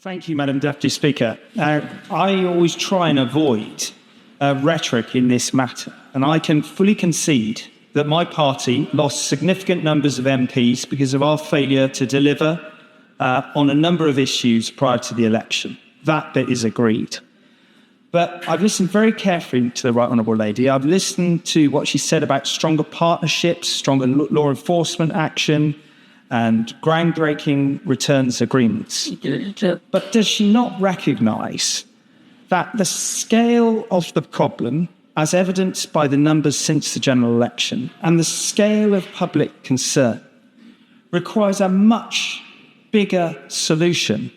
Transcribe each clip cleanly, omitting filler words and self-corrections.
Thank you, Madam Deputy Speaker. I always try and avoid rhetoric in this matter, and I can fully concede that my party lost significant numbers of MPs because of our failure to deliver on a number of issues prior to the election. That bit is agreed. But I've listened very carefully to the Right Honourable Lady. I've listened to what she said about stronger partnerships, stronger law enforcement action, and groundbreaking returns agreements. But does she not recognise that the scale of the problem, as evidenced by the numbers since the general election, and the scale of public concern, requires a much bigger solution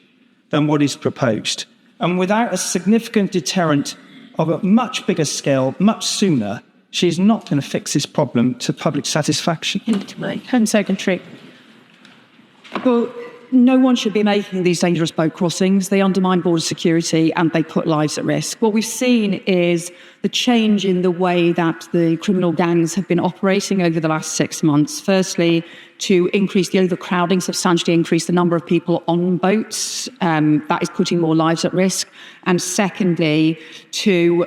than what is proposed? And without a significant deterrent of a much bigger scale, much sooner, she's not going to fix this problem to public satisfaction. Home Secretary. Well, no one should be making these dangerous boat crossings. They undermine border security and they put lives at risk. What we've seen is the change in the way that the criminal gangs have been operating over the last 6 months. Firstly, to increase the overcrowding, substantially increase the number of people on boats. That is putting more lives at risk. And secondly, to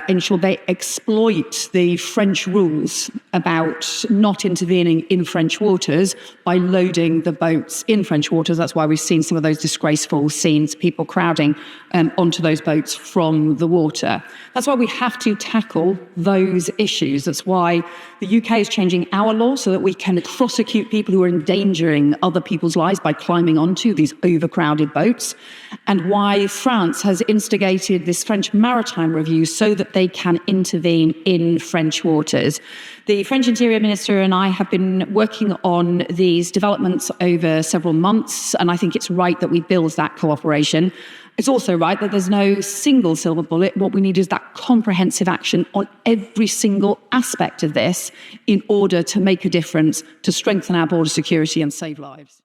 ensure they exploit the French rules about not intervening in French waters by loading the boats in French waters. That's why we've seen some of those disgraceful scenes, people crowding onto those boats from the water. That's why we have to tackle those issues. That's why the UK is changing our law so that we can prosecute people who are endangering other people's lives by climbing onto these overcrowded boats, and why France has instigated this French maritime review so that they can intervene in French waters. The French Interior Minister and I have been working on these developments over several months, and I think it's right that we build that cooperation. It's also right that there's no single silver bullet. What we need is that comprehensive action on every single aspect of this in order to make a difference, to strengthen our border security and save lives.